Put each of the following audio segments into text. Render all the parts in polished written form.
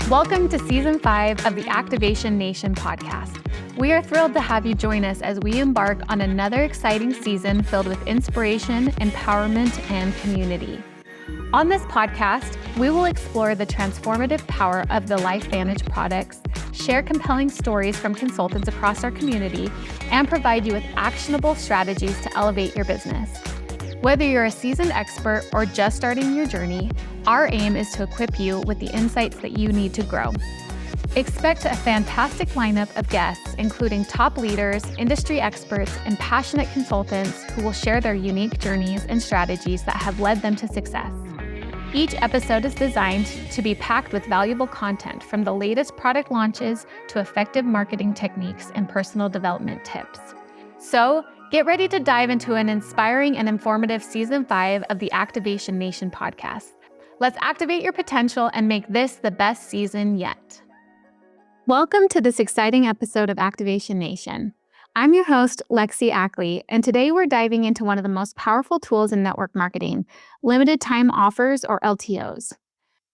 Welcome to Season 5 of the Activation Nation podcast. We are thrilled to have you join us as we embark on another exciting season filled with inspiration, empowerment, and community. On this podcast, we will explore the transformative power of the LifeVantage products, share compelling stories from consultants across our community, and provide you with actionable strategies to elevate your business. Whether you're a seasoned expert or just starting your journey, our aim is to equip you with the insights that you need to grow. Expect a fantastic lineup of guests, including top leaders, industry experts, and passionate consultants who will share their unique journeys and strategies that have led them to success. Each episode is designed to be packed with valuable content, from the latest product launches to effective marketing techniques and personal development tips. So, get ready to dive into an inspiring and informative Season 5 of the Activation Nation podcast. Let's activate your potential and make this the best season yet. Welcome to this exciting episode of Activation Nation. I'm your host, Lexi Ackley, and today we're diving into one of the most powerful tools in network marketing, limited time offers or LTOs.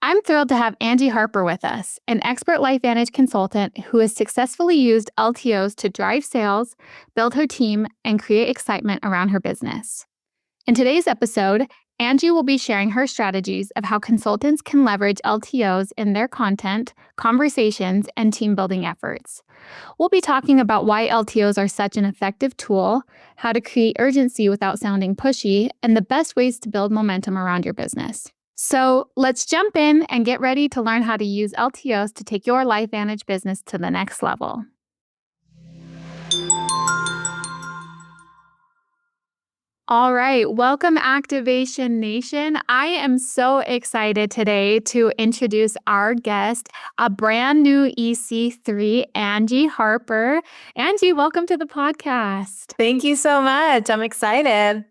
I'm thrilled to have Angie Harper with us, an expert LifeVantage consultant who has successfully used LTOs to drive sales, build her team, and create excitement around her business. In today's episode, Angie will be sharing her strategies of how consultants can leverage LTOs in their content, conversations, and team building efforts. We'll be talking about why LTOs are such an effective tool, how to create urgency without sounding pushy, and the best ways to build momentum around your business. So let's jump in and get ready to learn how to use LTOs to take your LifeVantage business to the next level. All right, welcome Activation Nation. I am so excited today to introduce our guest, a brand new EC3, Angie Harper. Angie, welcome to the podcast. Thank you so much. I'm excited.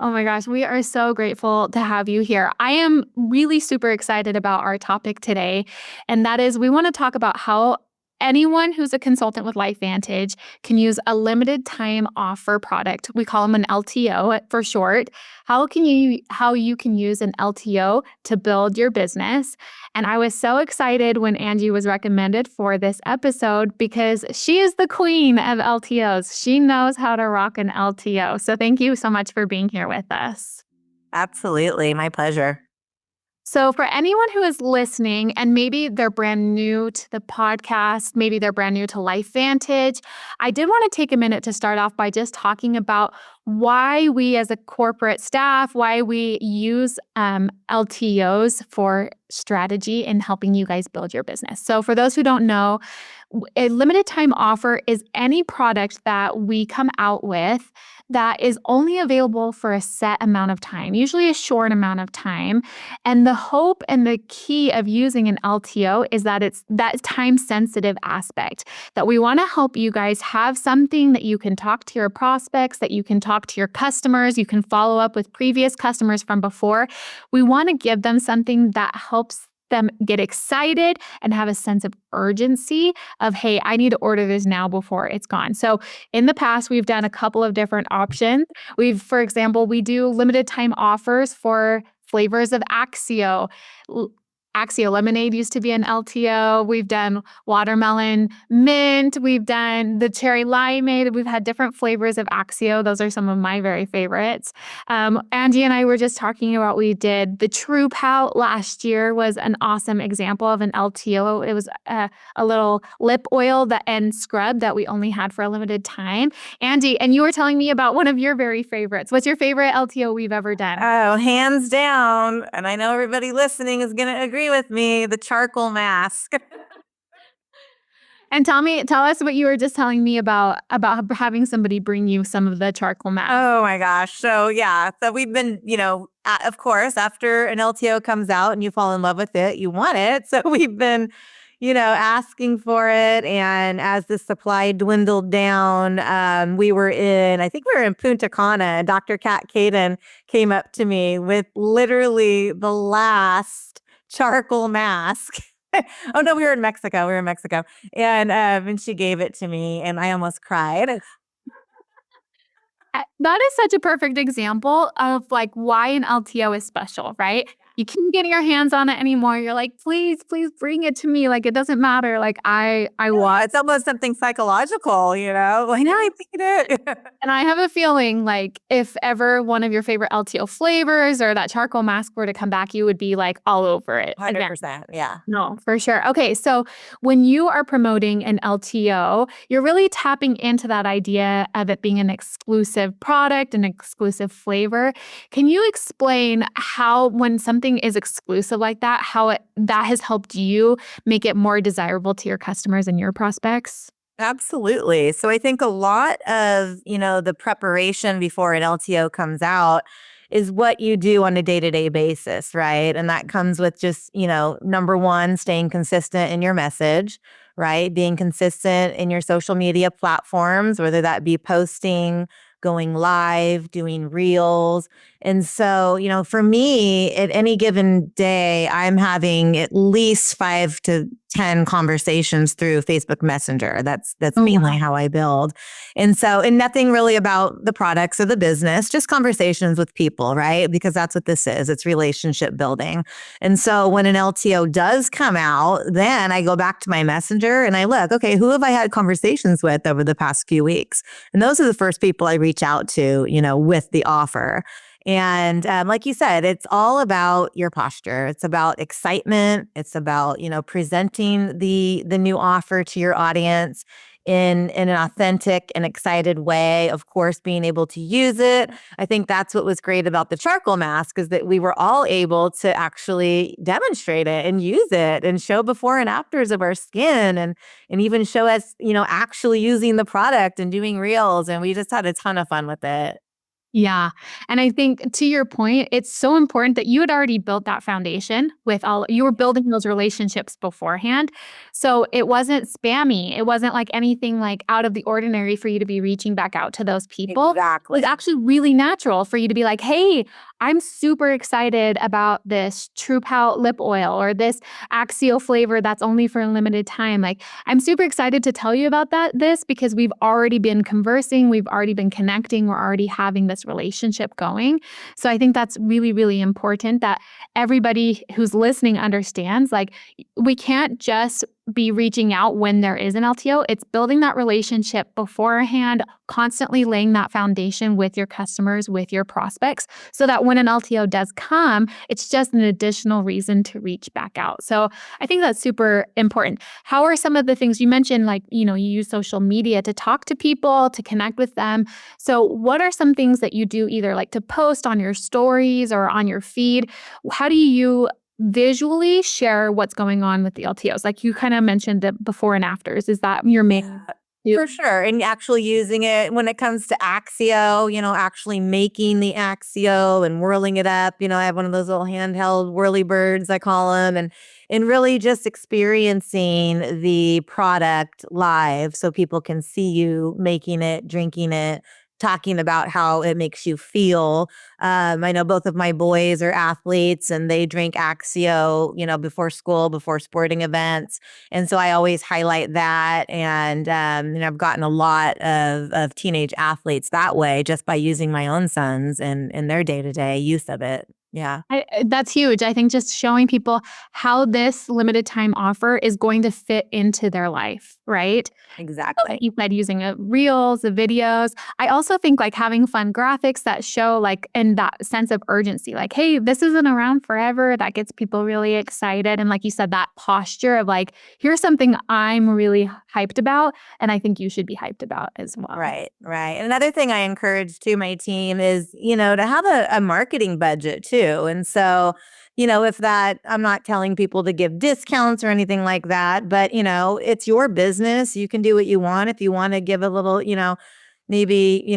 Oh my gosh, we are so grateful to have you here. I am really super excited about our topic today, and that is we want to talk about how anyone who's a consultant with LifeVantage can use a limited time offer product. We call them an LTO for short. How you can use an LTO to build your business. And I was so excited when Angie was recommended for this episode because she is the queen of LTOs. She knows how to rock an LTO. So thank you so much for being here with us. Absolutely. My pleasure. So for anyone who is listening and maybe they're brand new to the podcast, maybe they're brand new to LifeVantage, I did want to take a minute to start off by just talking about why we as a corporate staff, why we use LTOs for strategy in helping you guys build your business. So for those who don't know, a limited time offer is any product that we come out with that is only available for a set amount of time, usually a short amount of time. And the hope and the key of using an LTO is that it's that time-sensitive aspect, that we want to help you guys have something that you can talk to your prospects, that you can talk to your customers, you can follow up with previous customers from before. We want to give them something that helps them get excited and have a sense of urgency of, hey, I need to order this now before it's gone. So in the past, we've done a couple of different options. For example, we do limited time offers for flavors of Axio. Axio lemonade used to be an LTO. We've done watermelon mint. We've done the cherry limeade. We've had different flavors of Axio. Those are some of my very favorites. Angie and I were just talking about, we did the True Pout last year was an awesome example of an LTO. It was a little lip oil and scrub that we only had for a limited time. Angie, and you were telling me about one of your very favorites. What's your favorite LTO we've ever done? Oh, hands down. And I know everybody listening is going to agree with me, the charcoal mask. And tell us what you were just telling me about having somebody bring you some of the charcoal mask. Oh my gosh. So we've been, of course, after an LTO comes out and you fall in love with it, you want it. So we've been, asking for it. And as the supply dwindled down, we were in Punta Cana, and Dr. Kat Caden came up to me with literally the last charcoal mask. Oh no, we were in Mexico. And she gave it to me and I almost cried. That is such a perfect example of like why an LTO is special, right? you can't get your hands on it anymore. You're like, please, please bring it to me. Like, it doesn't matter. Like, I want. It's almost something psychological, like, Yeah. I need it. And I have a feeling like if ever one of your favorite LTO flavors or that charcoal mask were to come back, you would be like all over it again. 100%. Yeah. No, for sure. Okay, so when you are promoting an LTO, you're really tapping into that idea of it being an exclusive product, an exclusive flavor. Can you explain how, when something is exclusive like that, how that has helped you make it more desirable to your customers and your prospects? Absolutely. So I think a lot of, the preparation before an LTO comes out is what you do on a day-to-day basis, right? And that comes with just, number one, staying consistent in your message, right? Being consistent in your social media platforms, whether that be posting, going live, doing reels. And so, for me, at any given day, I'm having at least 5 to 10 conversations through Facebook Messenger. That's mainly how I build. And nothing really about the products or the business, just conversations with people, right? Because that's what this is. It's relationship building. And so when an LTO does come out, then I go back to my messenger and I look, okay, who have I had conversations with over the past few weeks? And those are the first people I reach out to, with the offer. And like you said, it's all about your posture. It's about excitement. It's about, presenting the new offer to your audience in an authentic and excited way. Of course, being able to use it. I think that's what was great about the charcoal mask, is that we were all able to actually demonstrate it and use it and show before and afters of our skin, and even show us, actually using the product and doing reels. And we just had a ton of fun with it. Yeah. And I think to your point, it's so important that you had already built that foundation with you were building those relationships beforehand. So it wasn't spammy. It wasn't like anything like out of the ordinary for you to be reaching back out to those people. It was Exactly. actually really natural for you to be like, hey, I'm super excited about this True Pout lip oil or this Axio flavor that's only for a limited time. Like, I'm super excited to tell you about this because we've already been conversing, we've already been connecting, we're already having this relationship going. So I think that's really, really important that everybody who's listening understands, like, we can't just be reaching out when there is an LTO. It's building that relationship beforehand, constantly laying that foundation with your customers, with your prospects, so that when an LTO does come, it's just an additional reason to reach back out. So I think that's super important. How are some of the things you mentioned, like, you use social media to talk to people, to connect with them. So what are some things that you do, either like to post on your stories or on your feed? How do you visually share what's going on with the LTOs? Like, you kind of mentioned the before and afters. Is that your main? For sure. And actually using it when it comes to Axio, actually making the Axio and whirling it up. I have one of those little handheld whirly birds, I call them, and really just experiencing the product live so people can see you making it, drinking it, talking about how it makes you feel. I know both of my boys are athletes and they drink Axio, before school, before sporting events. And so I always highlight that. And I've gotten a lot of teenage athletes that way just by using my own sons and their day-to-day use of it. Yeah. That's huge. I think just showing people how this limited time offer is going to fit into their life, right? Exactly. Like you said, using reels, the videos. I also think like having fun graphics that show like in that sense of urgency, like, hey, this isn't around forever. That gets people really excited. And like you said, that posture of like, here's something I'm really hyped about. And I think you should be hyped about as well. Right, right. And another thing I encourage to my team is, to have a marketing budget too. And so, if that, I'm not telling people to give discounts or anything like that, but, it's your business. You can do what you want. If you want to give a little, maybe,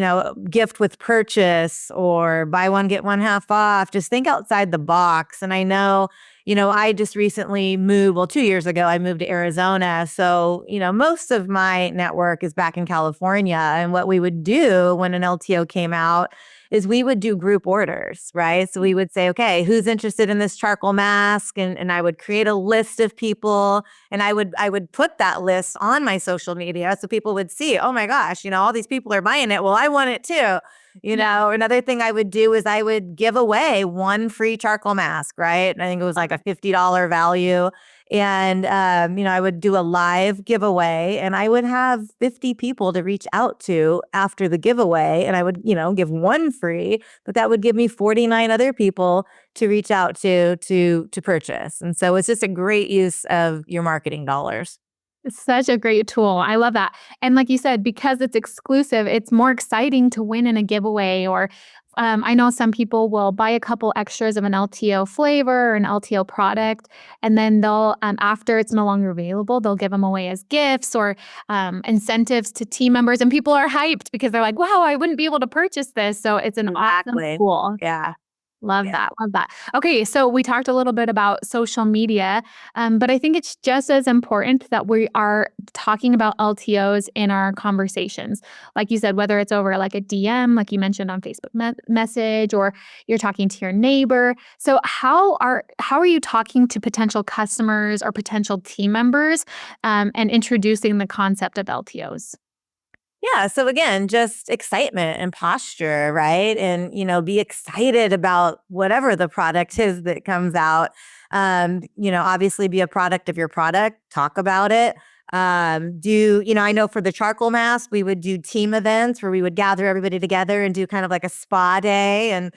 gift with purchase or buy one, get one half off, just think outside the box. And I know, I just recently moved, well, 2 years ago, I moved to Arizona. So, most of my network is back in California. And what we would do when an LTO came out is we would do group orders, right? So we would say, okay, who's interested in this charcoal mask? And I would create a list of people and I would put that list on my social media so people would see, oh my gosh, all these people are buying it. Well, I want it too. Another thing I would do is I would give away one free charcoal mask, right? I think it was like a $50 value. And, I would do a live giveaway and I would have 50 people to reach out to after the giveaway. And I would, give one free, but that would give me 49 other people to reach out to purchase. And so it's just a great use of your marketing dollars. It's such a great tool. I love that. And like you said, because it's exclusive, it's more exciting to win in a giveaway. Or I know some people will buy a couple extras of an LTO flavor or an LTO product, and then they'll, after it's no longer available, they'll give them away as gifts or incentives to team members. And people are hyped because they're like, wow, I wouldn't be able to purchase this. So it's an awesome Exactly. tool. Yeah. Love Yeah. that. Love that. Okay, so we talked a little bit about social media, but I think it's just as important that we are talking about LTOs in our conversations. Like you said, whether it's over like a DM, like you mentioned on Facebook message, or you're talking to your neighbor. So how are you talking to potential customers or potential team members, and introducing the concept of LTOs? Yeah. So again, just excitement and posture, right? And, be excited about whatever the product is that comes out. Obviously be a product of your product, talk about it. I know for the charcoal mask, we would do team events where we would gather everybody together and do kind of like a spa day and,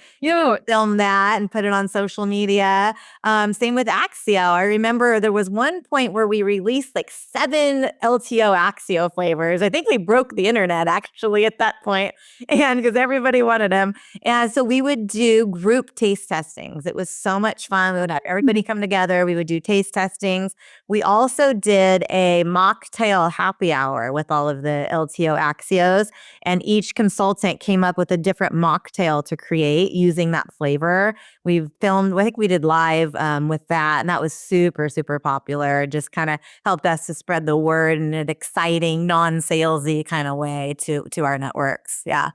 film that and put it on social media. Same with Axio. I remember there was one point where we released like 7 LTO Axio flavors. I think we broke the internet actually at that point, and because everybody wanted them. And so we would do group taste testings. It was so much fun. We would have everybody come together. We would do taste testings. We also did a mocktail happy hour with all of the LTO Axios, and each consultant came up with a different mocktail to create using that flavor. We filmed, I think we did live with that, and that was super, super popular. It just kind of helped us to spread the word in an exciting, non-salesy kind of way to our networks. Yeah.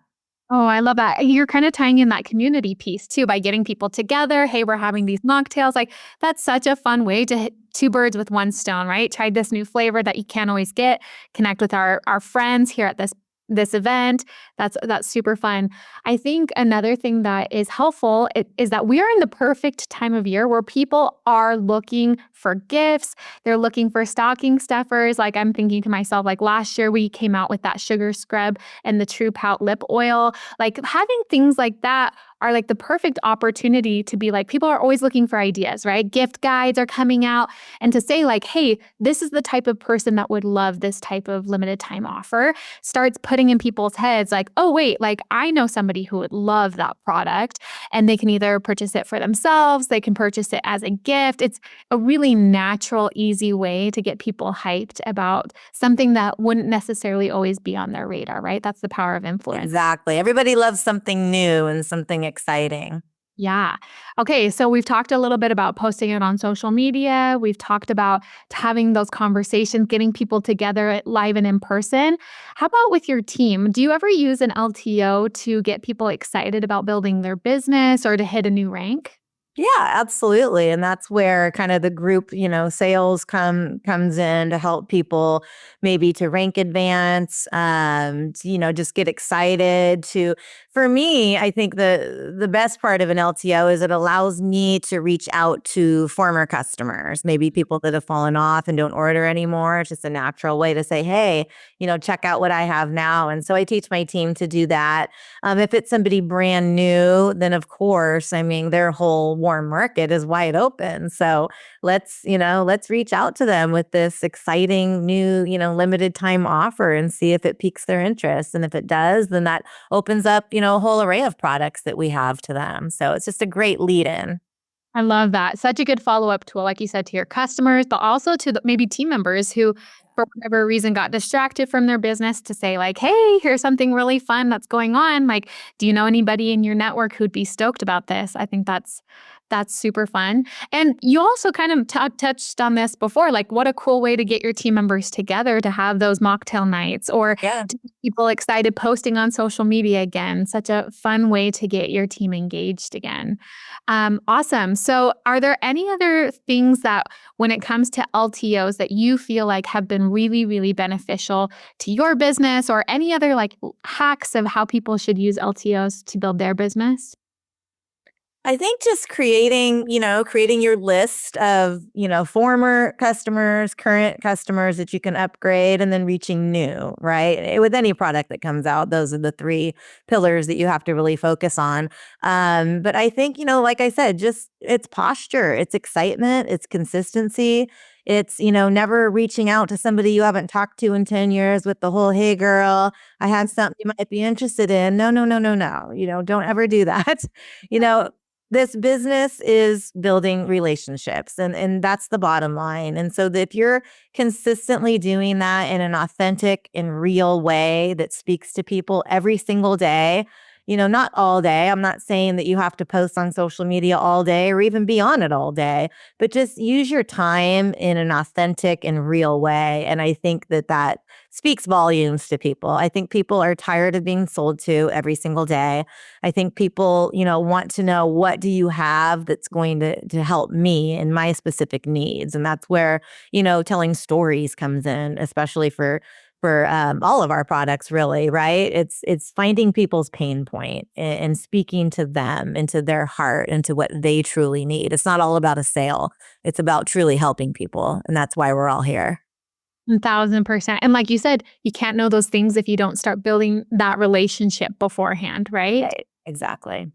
Oh, I love that. You're kind of tying in that community piece too by getting people together. Hey, we're having these mocktails. Like that's such a fun way to hit two birds with one stone, right? Try this new flavor that you can't always get. Connect with our friends here at this event. That's super fun. I think another thing that is helpful is that we are in the perfect time of year where people are looking for gifts. They're looking for stocking stuffers. Like I'm thinking to myself, like last year we came out with that sugar scrub and the True Pout lip oil. Like having things like that are like the perfect opportunity to be like, people are always looking for ideas, right? Gift guides are coming out, and to say like, hey, this is the type of person that would love this type of limited time offer starts putting in people's heads like, oh, wait, like I know somebody who would love that product, and they can either purchase it for themselves, they can purchase it as a gift. It's a really natural, easy way to get people hyped about something that wouldn't necessarily always be on their radar, right? That's the power of influence. Exactly. Everybody loves something new and something exciting. Yeah. Okay. So we've talked a little bit about posting it on social media. We've talked about having those conversations, getting people together live and in person. How about with your team? Do you ever use an LTO to get people excited about building their business or to hit a new rank? Yeah, absolutely. And that's where kind of the group, sales comes in to help people maybe to rank advance, just get excited to. For me, I think the best part of an LTO is it allows me to reach out to former customers, maybe people that have fallen off and don't order anymore. It's just a natural way to say, hey, check out what I have now. And so I teach my team to do that. If it's somebody brand new, then of course, I mean, their whole warm market is wide open. So let's reach out to them with this exciting new, limited time offer and see if it piques their interest. And if it does, then that opens up, a whole array of products that we have to them. So it's just a great lead in. I love that. Such a good follow-up tool, like you said, to your customers, but also to maybe team members who, for whatever reason, got distracted from their business to say like, hey, here's something really fun that's going on. Like, do you know anybody in your network who'd be stoked about this? I think that's super fun. And you also kind of touched on this before, like what a cool way to get your team members together to have those mocktail nights or Yeah. to get people excited posting on social media again. Such a fun way to get your team engaged again. Awesome. So are there any other things that when it comes to LTOs that you feel like have been been really, really beneficial to your business, or any other like hacks of how people should use LTOs to build their business? I think just creating your list of, former customers, current customers that you can upgrade, and then reaching new, right? With any product that comes out, those are the three pillars that you have to really focus on. But I think, like I said, just it's posture, it's excitement, it's consistency. It's, never reaching out to somebody you haven't talked to in 10 years with the whole, hey girl, I have something you might be interested in. No, no, no, no, no. Don't ever do that. you know, this business is building relationships, and that's the bottom line. And so if you're consistently doing that in an authentic and real way that speaks to people every single day, not all day. I'm not saying that you have to post on social media all day or even be on it all day, but just use your time in an authentic and real way. And I think that speaks volumes to people. I think people are tired of being sold to every single day. I think people, want to know, what do you have that's going to help me and my specific needs? And that's where, telling stories comes in, especially for all of our products, really, right? It's finding people's pain point and speaking to them, into their heart, into what they truly need. It's not all about a sale. It's about truly helping people. And that's why we're all here. 1,000%. And like you said, you can't know those things if you don't start building that relationship beforehand, right? Right. Exactly.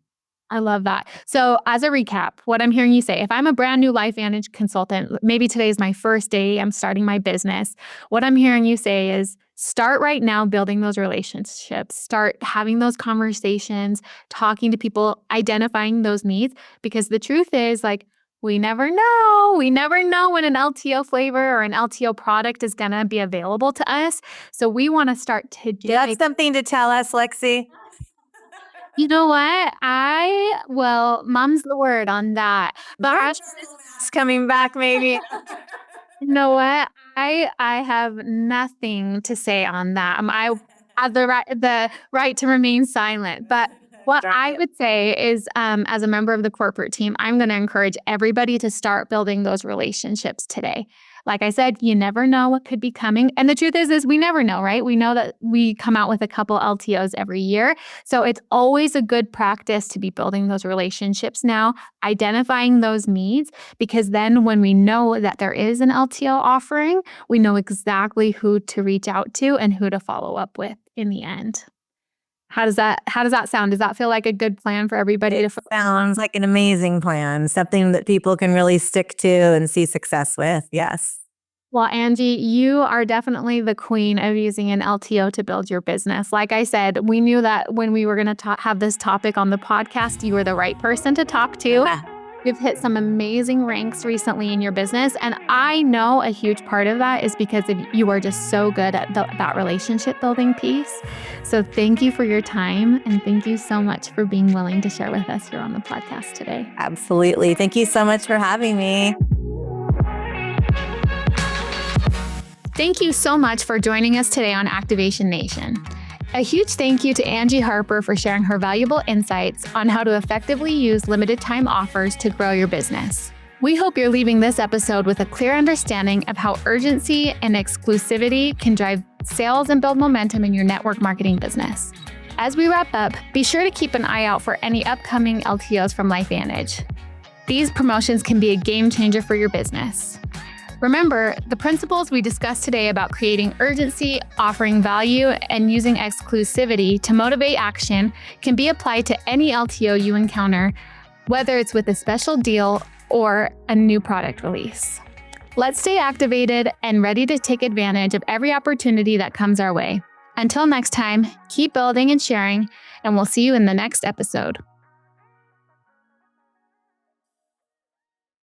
I love that. So as a recap, what I'm hearing you say, if I'm a brand new LifeVantage consultant, maybe today is my first day, I'm starting my business. What I'm hearing you say is start right now building those relationships, start having those conversations, talking to people, identifying those needs, because the truth is, like, we never know. We never know when an LTO flavor or an LTO product is going to be available to us. So we want to start today. Do you have something to tell us, Lexi? You know what? Mom's the word on that. But coming back, maybe. You know what? I have nothing to say on that. I have the right to remain silent. But what I would say is, as a member of the corporate team, I'm going to encourage everybody to start building those relationships today. Like I said, you never know what could be coming. And the truth is we never know, right? We know that we come out with a couple LTOs every year. So it's always a good practice to be building those relationships now, identifying those needs, because then when we know that there is an LTO offering, we know exactly who to reach out to and who to follow up with in the end. How does that sound? Does that feel like a good plan for everybody? It sounds like an amazing plan, something that people can really stick to and see success with. Yes. Well, Angie, you are definitely the queen of using an LTO to build your business. Like I said, we knew that when we were going to have this topic on the podcast, you were the right person to talk to. You've hit some amazing ranks recently in your business. And I know a huge part of that is because you are just so good at that relationship building piece. So thank you for your time. And thank you so much for being willing to share with us here on the podcast today. Absolutely. Thank you so much for having me. Thank you so much for joining us today on Activation Nation. A huge thank you to Angie Harper for sharing her valuable insights on how to effectively use limited time offers to grow your business. We hope you're leaving this episode with a clear understanding of how urgency and exclusivity can drive sales and build momentum in your network marketing business. As we wrap up, be sure to keep an eye out for any upcoming LTOs from LifeVantage. These promotions can be a game changer for your business. Remember, the principles we discussed today about creating urgency, offering value, and using exclusivity to motivate action can be applied to any LTO you encounter, whether it's with a special deal or a new product release. Let's stay activated and ready to take advantage of every opportunity that comes our way. Until next time, keep building and sharing, and we'll see you in the next episode.